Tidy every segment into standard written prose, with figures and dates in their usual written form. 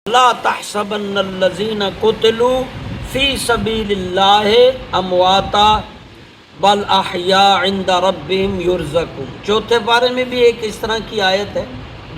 لا تحسبن الذین قتلوا فی سبیل اللہ امواتا بل احیاء عند ربہم یرزقون۔ چوتھے پارے میں بھی ایک اس طرح کی آیت ہے،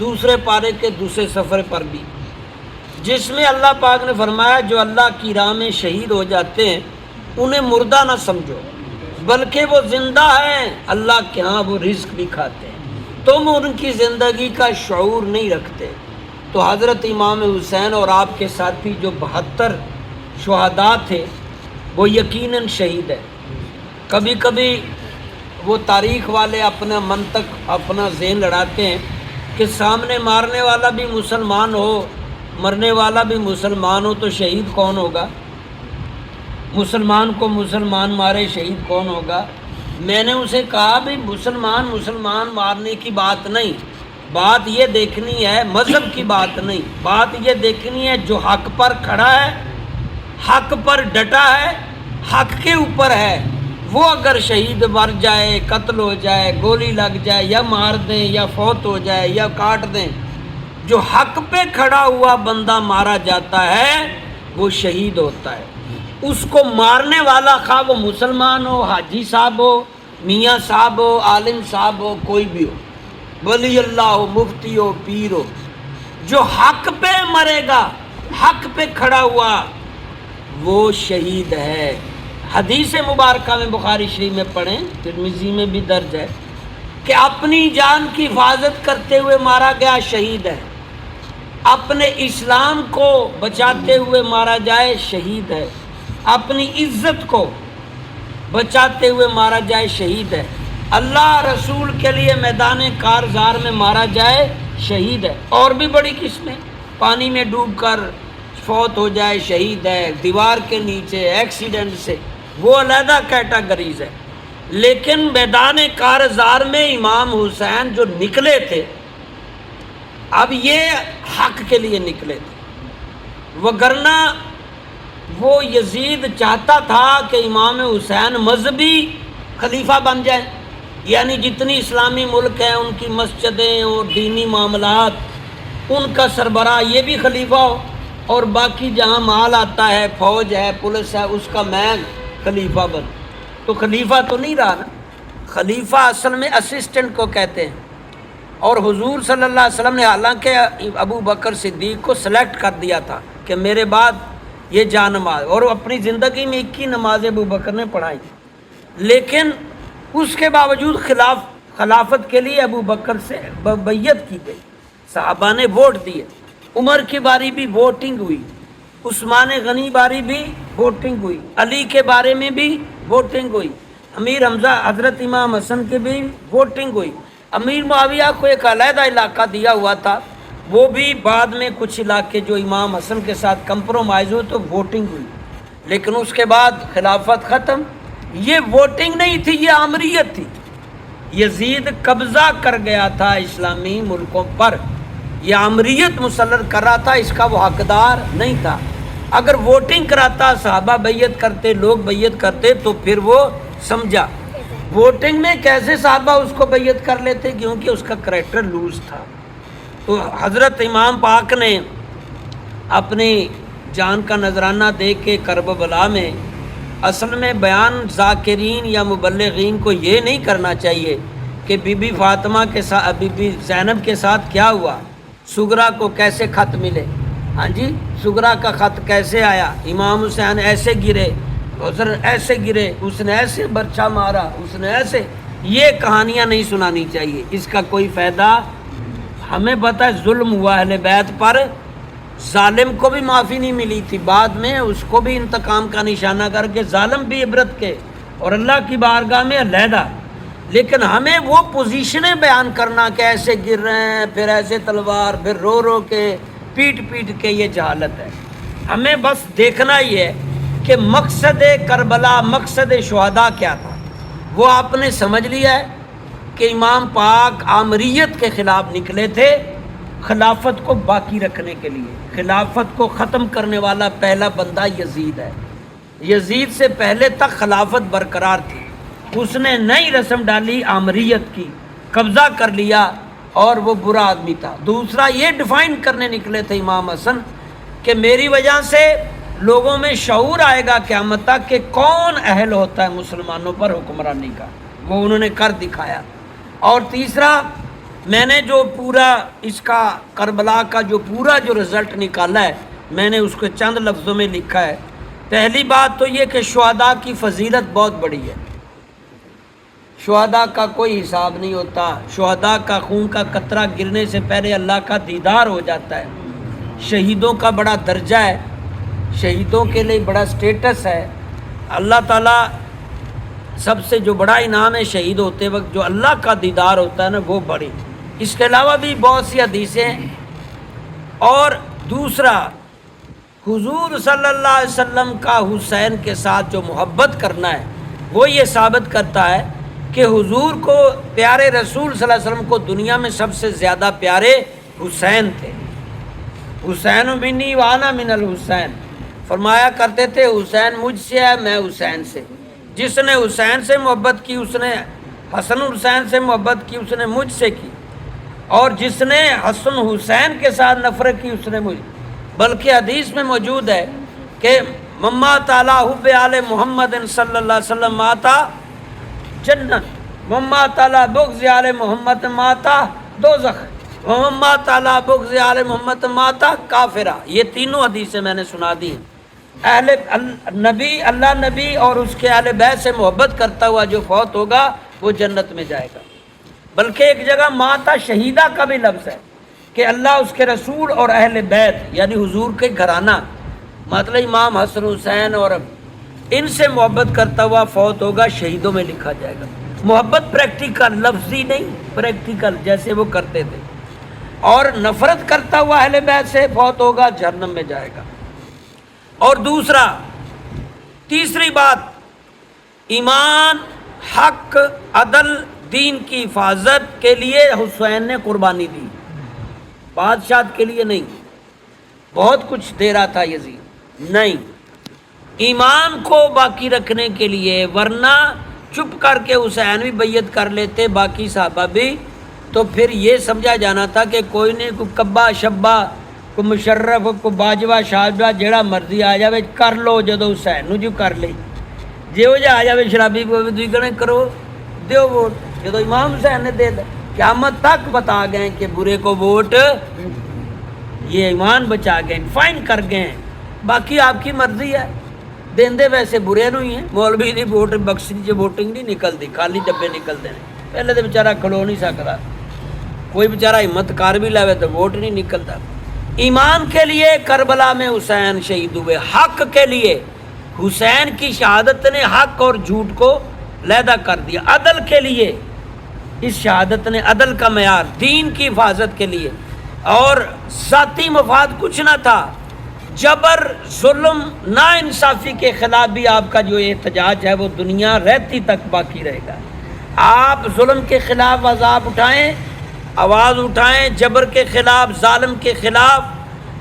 دوسرے پارے کے دوسرے صفحے پر بھی، جس میں اللہ پاک نے فرمایا جو اللہ کی راہ میں شہید ہو جاتے ہیں انہیں مردہ نہ سمجھو بلکہ وہ زندہ ہیں، اللہ کے ہاں وہ رزق بھی کھاتے ہیں، تم ان کی زندگی کا شعور نہیں رکھتے۔ تو حضرت امام حسین اور آپ کے ساتھی جو 72 شہداء تھے وہ یقیناً شہید ہے۔ کبھی کبھی وہ تاریخ والے اپنا منطق اپنا ذہن لڑاتے ہیں کہ سامنے مارنے والا بھی مسلمان ہو مرنے والا بھی مسلمان ہو تو شہید کون ہوگا؟ مسلمان کو مسلمان مارے شہید کون ہوگا؟ میں نے اسے کہا بھی مسلمان مارنے کی بات نہیں، بات یہ دیکھنی ہے، مذہب کی بات نہیں، بات یہ دیکھنی ہے جو حق پر کھڑا ہے، حق پر ڈٹا ہے، حق کے اوپر ہے، وہ اگر شہید مر جائے، قتل ہو جائے، گولی لگ جائے یا مار دیں یا فوت ہو جائے یا کاٹ دیں، جو حق پہ کھڑا ہوا بندہ مارا جاتا ہے وہ شہید ہوتا ہے۔ اس کو مارنے والا خواہ وہ مسلمان ہو، حاجی صاحب ہو، میاں صاحب ہو، عالم صاحب ہو، کوئی بھی ہو، ولی اللہ ہو، مفتی ہو، پیر ہو، جو حق پہ مرے گا، حق پہ کھڑا ہوا وہ شہید ہے۔ حدیث مبارکہ میں بخاری شریف میں پڑھیں، ترمذی میں بھی درج ہے کہ اپنی جان کی حفاظت کرتے ہوئے مارا گیا شہید ہے، اپنے اسلام کو بچاتے ہوئے مارا جائے شہید ہے، اپنی عزت کو بچاتے ہوئے مارا جائے شہید ہے، اللہ رسول کے لیے میدان کارزار میں مارا جائے شہید ہے۔ اور بھی بڑی قسمیں، پانی میں ڈوب کر فوت ہو جائے شہید ہے، دیوار کے نیچے ایکسیڈنٹ سے، وہ علیحدہ کیٹاگریز ہے۔ لیکن میدان کارزار میں امام حسین جو نکلے تھے، اب یہ حق کے لیے نکلے تھے، وگرنہ وہ یزید چاہتا تھا کہ امام حسین مذہبی خلیفہ بن جائے، یعنی جتنی اسلامی ملک ہیں ان کی مسجدیں اور دینی معاملات ان کا سربراہ یہ بھی خلیفہ ہو، اور باقی جہاں مال آتا ہے، فوج ہے، پولیس ہے، اس کا میں خلیفہ بن۔ تو خلیفہ تو نہیں رہا نا، خلیفہ اصل میں اسسٹنٹ کو کہتے ہیں، اور حضور صلی اللہ علیہ وسلم نے حالانکہ ابو بکر صدیق کو سلیکٹ کر دیا تھا کہ میرے بعد یہ جا نماز، اور اپنی زندگی میں 21 نمازیں ابو بکر نے پڑھائی، لیکن اس کے باوجود خلافت کے لیے ابو بکر سے بیعت کی گئی، صحابہ نے ووٹ دیے، عمر کی باری بھی ووٹنگ ہوئی، عثمان غنی باری بھی ووٹنگ ہوئی، علی کے بارے میں بھی ووٹنگ ہوئی، امیر حمزہ حضرت امام حسن کے بھی ووٹنگ ہوئی، امیر معاویہ کو ایک علیحدہ علاقہ دیا ہوا تھا، وہ بھی بعد میں کچھ علاقے جو امام حسن کے ساتھ کمپرومائز ہوئے تو ووٹنگ ہوئی، لیکن اس کے بعد خلافت ختم۔ یہ ووٹنگ نہیں تھی، یہ آمریت تھی، یزید قبضہ کر گیا تھا اسلامی ملکوں پر، یہ آمریت مسلط کر رہا تھا، اس کا وہ حقدار نہیں تھا۔ اگر ووٹنگ کراتا، صحابہ بیعت کرتے، لوگ بیعت کرتے تو پھر وہ سمجھا۔ ووٹنگ میں کیسے صحابہ اس کو بیعت کر لیتے؟ کیونکہ اس کا کریکٹر لوز تھا۔ تو حضرت امام پاک نے اپنی جان کا نذرانہ دے کے کربلا میں اصل میں بیان ذاکرین یا مبلغین کو یہ نہیں کرنا چاہیے کہ بی بی فاطمہ کے ساتھ، بی بی زینب کے ساتھ کیا ہوا، سغرا کو کیسے خط ملے، ہاں جی سغرا کا خط کیسے آیا، امام حسین ایسے گرے، حضر ایسے گرے، اس نے ایسے برچہ مارا، اس نے ایسے، یہ کہانیاں نہیں سنانی چاہیے، اس کا کوئی فائدہ۔ ہمیں پتہ ہے ظلم ہوا اہل بیت پر، ظالم کو بھی معافی نہیں ملی تھی، بعد میں اس کو بھی انتقام کا نشانہ کر کے ظالم بھی عبرت کے اور اللہ کی بارگاہ میں علیحدہ، لیکن ہمیں وہ پوزیشنیں بیان کرنا کہ ایسے گر رہے ہیں، پھر ایسے تلوار، پھر رو رو کے پیٹ پیٹ کے، یہ جہالت ہے۔ ہمیں بس دیکھنا ہی ہے کہ مقصد کربلا، مقصد شہداء کیا تھا، وہ آپ نے سمجھ لیا ہے کہ امام پاک آمریت کے خلاف نکلے تھے، خلافت کو باقی رکھنے کے لیے۔ خلافت کو ختم کرنے والا پہلا بندہ یزید ہے، یزید سے پہلے تک خلافت برقرار تھی، اس نے نئی رسم ڈالی، آمریت کی، قبضہ کر لیا، اور وہ برا آدمی تھا۔ دوسرا یہ ڈیفائن کرنے نکلے تھے امام حسن کہ میری وجہ سے لوگوں میں شعور آئے گا قیامت تک کہ کون اہل ہوتا ہے مسلمانوں پر حکمرانی کا، وہ انہوں نے کر دکھایا۔ اور تیسرا، میں نے جو پورا اس کا کربلا کا جو پورا جو رزلٹ نکالا ہے، میں نے اس کو چند لفظوں میں لکھا ہے۔ پہلی بات تو یہ کہ شہداء کی فضیلت بہت بڑی ہے، شہداء کا کوئی حساب نہیں ہوتا، شہداء کا خون کا قطرہ گرنے سے پہلے اللہ کا دیدار ہو جاتا ہے۔ شہیدوں کا بڑا درجہ ہے، شہیدوں کے لیے بڑا سٹیٹس ہے، اللہ تعالیٰ سب سے جو بڑا انعام ہے شہید ہوتے وقت جو اللہ کا دیدار ہوتا ہے نا، وہ بڑی۔ اس کے علاوہ بھی بہت سی حدیثیں ہیں۔ اور دوسرا، حضور صلی اللہ علیہ وسلم کا حسین کے ساتھ جو محبت کرنا ہے، وہ یہ ثابت کرتا ہے کہ حضور کو پیارے رسول صلی اللہ علیہ وسلم کو دنیا میں سب سے زیادہ پیارے حسین تھے۔ حسین منی وانا من الحسین، فرمایا کرتے تھے حسین مجھ سے ہے، میں حسین سے۔ جس نے حسین سے محبت کی اس نے حسن حسین سے محبت کی، اس نے مجھ سے کی، اور جس نے حسن حسین کے ساتھ نفرت کی اس نے مجھ۔ بلکہ حدیث میں موجود ہے کہ مما تعالیٰ حب آل محمد صلی اللہ علیہ وسلم ماتا جنت، مما تعالیٰ بغض آل محمد ماتا دوزخ، مما تعالیٰ بغض آل محمد ماتا کافرہ۔ یہ تینوں حدیثیں میں نے سنا دی ہیں۔ اہل نبی، اللہ نبی اور اس کے اہل بیت سے محبت کرتا ہوا جو فوت ہوگا وہ جنت میں جائے گا۔ بلکہ ایک جگہ ماتا شہیدہ کا بھی لفظ ہے کہ اللہ اس کے رسول اور اہل بیت یعنی حضور کے گھرانہ، مطلب امام حسن حسین اور ان سے محبت کرتا ہوا فوت ہوگا، شہیدوں میں لکھا جائے گا۔ محبت پریکٹیکل، لفظی نہیں، پریکٹیکل جیسے وہ کرتے تھے۔ اور نفرت کرتا ہوا اہل بیت سے فوت ہوگا، جہنم میں جائے گا۔ اور دوسرا، تیسری بات، ایمان، حق، عدل، دین کی حفاظت کے لیے حسین نے قربانی دی، بادشاہت کے لیے نہیں۔ بہت کچھ دے رہا تھا یزید، نہیں، ایمان کو باقی رکھنے کے لیے، ورنہ چپ کر کے حسین بھی بیعت کر لیتے، باقی صحابہ بھی، تو پھر یہ سمجھا جانا تھا کہ کوئی نہیں، کوئی کبا شبا، کوئی مشرف، کوئی باجوہ شاہجہ، جڑا مرضی آ جائے کر لو، جدو حسین نو جو کر لے، جو جا آ جائے شرابی کو بھی کہنے کرو دیو ووٹ، جدو امام حسین نے دے دیا۔ قیامت تک بتا گئے کہ برے کو ووٹ، یہ ایمان بچا گئے، فائن کر گئے ہیں، باقی آپ کی مرضی ہے، دیندے ویسے برے نہیں ہیں۔ مولوی دی ووٹ بکسی جو ووٹنگ نہیں نکلتی، خالی ڈبے نکلتے ہیں، پہلے تو بیچارہ کھلو نہیں سکتا، کوئی بیچارہ ہمت کار بھی لاوے تو ووٹ نہیں نکلتا۔ ایمان کے لیے کربلا میں حسین شہید ہوئے، حق کے لیے حسین کی شہادت نے حق اور جھوٹ کو علیحدہ کر دیا، عدل کے لیے اس شہادت نے عدل کا معیار، دین کی حفاظت کے لیے، اور ذاتی مفاد کچھ نہ تھا۔ جبر، ظلم، ناانصافی کے خلاف بھی آپ کا جو احتجاج ہے وہ دنیا رہتی تک باقی رہے گا۔ آپ ظلم کے خلاف آواز اٹھائیں، جبر کے خلاف، ظالم کے خلاف،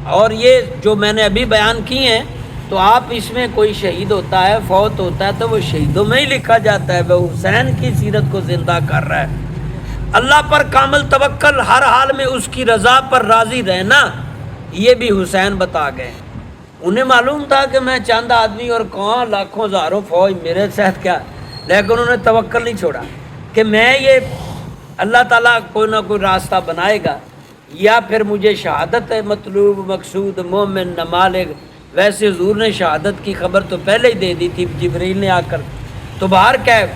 اور یہ جو میں نے ابھی بیان کی ہیں، تو آپ اس میں کوئی شہید ہوتا ہے، فوت ہوتا ہے تو وہ شہیدوں میں ہی لکھا جاتا ہے، وہ حسین کی سیرت کو زندہ کر رہا ہے۔ اللہ پر کامل توکل، ہر حال میں اس کی رضا پر راضی رہنا، یہ بھی حسین بتا گئے۔ انہیں معلوم تھا کہ میں چند آدمی اور کون لاکھوں ہزاروں فوج میرے ساتھ کیا، لیکن انہوں نے توکل نہیں چھوڑا کہ میں یہ اللہ تعالیٰ کوئی نہ کوئی راستہ بنائے گا، یا پھر مجھے شہادت ہے مطلوب، مقصود، مومن، نمالغ۔ ویسے حضور نے شہادت کی خبر تو پہلے ہی دے دی تھی جبریل نے آ کر، تو باہر کیف،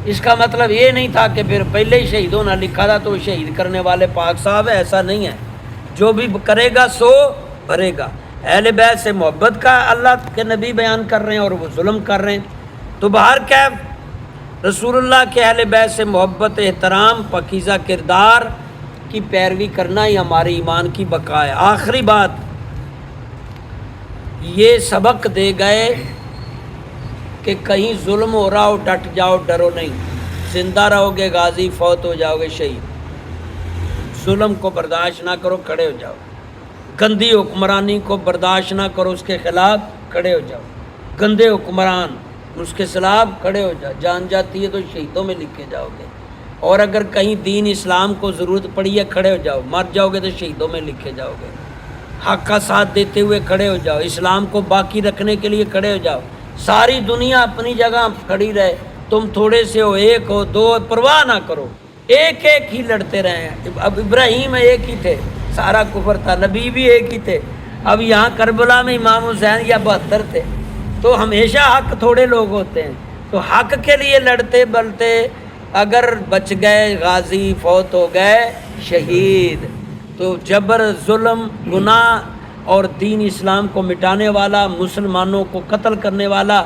اس کا مطلب یہ نہیں تھا کہ پھر پہلے ہی شہید ہونا لکھا تھا تو شہید کرنے والے پاک صاحب ہے، ایسا نہیں ہے۔ جو بھی کرے گا سو بھرے گا۔ اہل بیت سے محبت کا اللہ کے نبی بیان کر رہے ہیں اور وہ ظلم کر رہے ہیں، تو باہر کیف رسول اللہ کے اہل بیت سے محبت، احترام، پاکیزہ کردار کی پیروی کرنا ہی ہمارے ایمان کی بقا ہے۔ آخری بات، یہ سبق دے گئے کہ کہیں ظلم ہو رہا ہو ڈٹ جاؤ، ڈرو نہیں، زندہ رہو گے غازی، فوت ہو جاؤ گے شہید۔ ظلم کو برداشت نہ کرو، کھڑے ہو جاؤ۔ گندی حکمرانی کو برداشت نہ کرو، اس کے خلاف کھڑے ہو جاؤ۔ گندے حکمران، اس کے خلاف کھڑے ہو جاؤ، جان جاتی ہے تو شہیدوں میں لکھے جاؤ گے۔ اور اگر کہیں دین اسلام کو ضرورت پڑی ہے، کھڑے ہو جاؤ، مر جاؤ گے تو شہیدوں میں لکھے جاؤ گے۔ حق کا ساتھ دیتے ہوئے کھڑے ہو جاؤ، اسلام کو باقی رکھنے کے لیے کھڑے ہو جاؤ۔ ساری دنیا اپنی جگہ کھڑی رہے، تم تھوڑے سے ہو، ایک ہو، دو ہو، پرواہ نہ کرو، ایک ایک ہی لڑتے رہے۔ اب ابراہیم ایک ہی تھے، سارا کفر تھا، نبی بھی ایک ہی تھے۔ اب یہاں کربلا میں امام حسین یا 72 تھے، تو ہمیشہ حق تھوڑے لوگ ہوتے ہیں، تو حق کے لیے لڑتے بلتے اگر بچ گئے غازی، فوت ہو گئے شہید۔ تو جبر، ظلم، گناہ اور دین اسلام کو مٹانے والا، مسلمانوں کو قتل کرنے والا،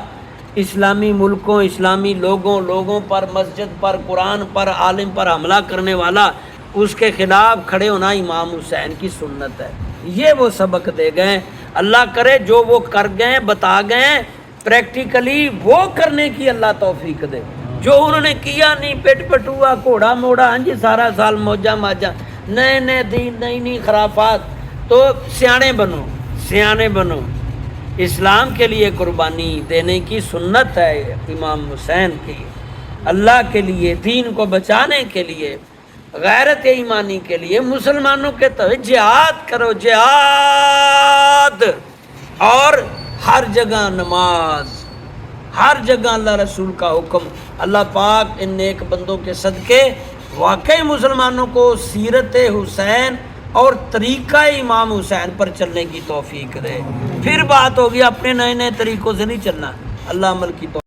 اسلامی ملکوں، اسلامی لوگوں پر، مسجد پر، قرآن پر، عالم پر حملہ کرنے والا، اس کے خلاف کھڑے ہونا امام حسین کی سنت ہے۔ یہ وہ سبق دے گئے، اللہ کرے جو وہ کر گئے، بتا گئے، پریکٹیکلی وہ کرنے کی اللہ توفیق دے۔ جو انہوں نے کیا نہیں، پیٹ پٹوا، گھوڑا موڑا، ہاں جی سارا سال موجہ ماجہ، نئے دین، نئی خرافات، تو سیانے بنو۔ اسلام کے لیے قربانی دینے کی سنت ہے امام حسین کی، اللہ کے لیے، دین کو بچانے کے لیے، غیرت ایمانی کے لیے، مسلمانوں کے جہاد کرو، جہاد، اور ہر جگہ نماز، ہر جگہ اللہ رسول کا حکم۔ اللہ پاک ان نیک بندوں کے صدقے واقعی مسلمانوں کو سیرت حسین اور طریقہ امام حسین پر چلنے کی توفیق دے۔ پھر بات ہوگی، اپنے نئے طریقوں سے نہیں چلنا، اللہ عمل کی توفیق